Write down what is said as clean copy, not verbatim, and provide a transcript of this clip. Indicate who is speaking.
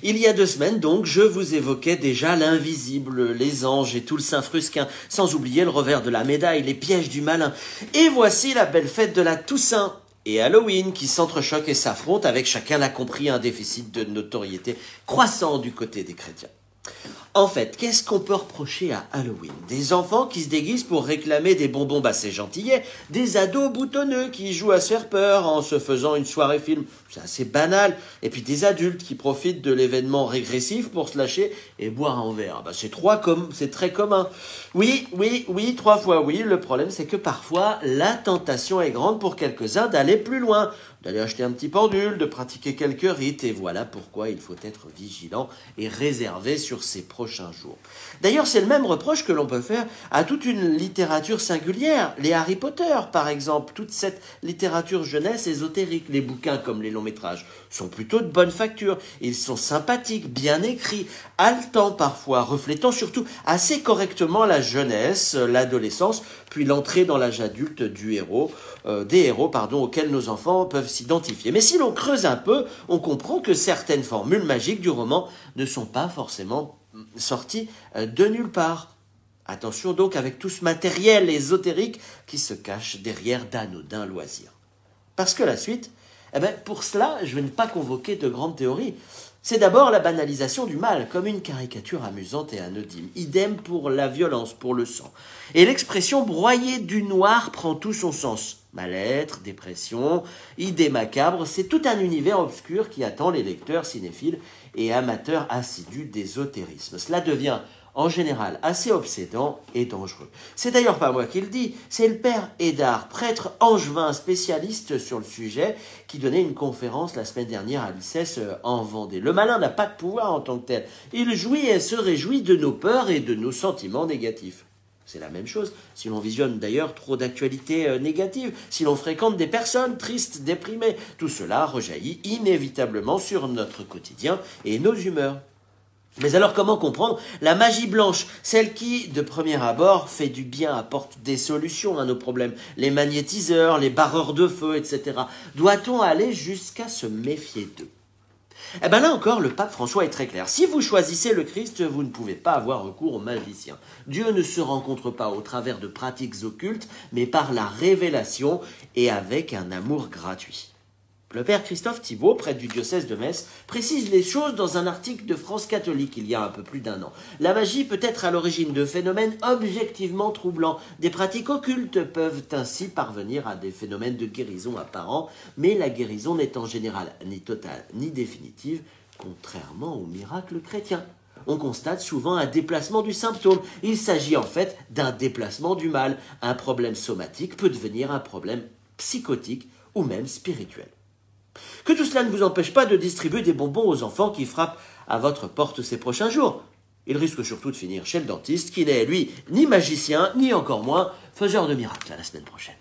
Speaker 1: Il y a 2 semaines donc, je vous évoquais déjà l'invisible, les anges et tout le Saint-Frusquin, sans oublier le revers de la médaille, les pièges du malin. Et voici la belle fête de la Toussaint et Halloween qui s'entrechoquent et s'affrontent avec, chacun l'a compris, un déficit de notoriété croissant du côté des chrétiens. En fait, qu'est-ce qu'on peut reprocher à Halloween? Des enfants qui se déguisent pour réclamer des bonbons bassés gentillets, des ados boutonneux qui jouent à se faire peur en se faisant une soirée film, c'est assez banal, et puis des adultes qui profitent de l'événement régressif pour se lâcher et boire un verre. C'est très commun. Oui, 3 fois oui, le problème c'est que parfois la tentation est grande pour quelques-uns d'aller plus loin, d'aller acheter un petit pendule, de pratiquer quelques rites, et voilà pourquoi il faut être vigilant et réservé sur ces prochains jours. D'ailleurs, c'est le même reproche que l'on peut faire à toute une littérature singulière, les Harry Potter par exemple, toute cette littérature jeunesse ésotérique, les bouquins comme les longs métrages sont plutôt de bonne facture, ils sont sympathiques, bien écrits, haletants parfois, reflétant surtout assez correctement la jeunesse, l'adolescence, puis l'entrée dans l'âge adulte des héros auxquels nos enfants peuvent s'identifier. Mais si l'on creuse un peu, on comprend que certaines formules magiques du roman ne sont pas forcément sorties de nulle part. Attention donc avec tout ce matériel ésotérique qui se cache derrière d'anodins loisirs. Parce que la suite, pour cela, je ne vais pas convoquer de grandes théories. C'est d'abord la banalisation du mal, comme une caricature amusante et anodine. Idem pour la violence, pour le sang. Et l'expression broyer du noir prend tout son sens. Mal-être, dépression, idées macabres, c'est tout un univers obscur qui attend les lecteurs cinéphiles et amateurs assidus d'ésotérisme. Cela devient en général assez obsédant et dangereux. C'est d'ailleurs pas moi qui le dis, c'est le père Hédard, prêtre angevin spécialiste sur le sujet, qui donnait une conférence la semaine dernière à l'ICES en Vendée. Le malin n'a pas de pouvoir en tant que tel. Il jouit et se réjouit de nos peurs et de nos sentiments négatifs. C'est la même chose si l'on visionne d'ailleurs trop d'actualités négatives, si l'on fréquente des personnes tristes, déprimées. Tout cela rejaillit inévitablement sur notre quotidien et nos humeurs. Mais alors comment comprendre la magie blanche, celle qui, de premier abord, fait du bien, apporte des solutions à nos problèmes, les magnétiseurs, les barreurs de feu, etc. Doit-on aller jusqu'à se méfier d'eux? Là encore, le pape François est très clair. Si vous choisissez le Christ, vous ne pouvez pas avoir recours aux magiciens. Dieu ne se rencontre pas au travers de pratiques occultes, mais par la révélation et avec un amour gratuit. Le père Christophe Thibault, prêtre du diocèse de Metz, précise les choses dans un article de France Catholique il y a un peu plus d'1 an. La magie peut être à l'origine de phénomènes objectivement troublants. Des pratiques occultes peuvent ainsi parvenir à des phénomènes de guérison apparents, mais la guérison n'est en général ni totale ni définitive, contrairement au miracle chrétien. On constate souvent un déplacement du symptôme. Il s'agit en fait d'un déplacement du mal. Un problème somatique peut devenir un problème psychotique ou même spirituel. Que tout cela ne vous empêche pas de distribuer des bonbons aux enfants qui frappent à votre porte ces prochains jours. Ils risquent surtout de finir chez le dentiste qui n'est, lui, ni magicien, ni encore moins faiseur de miracles. À la semaine prochaine.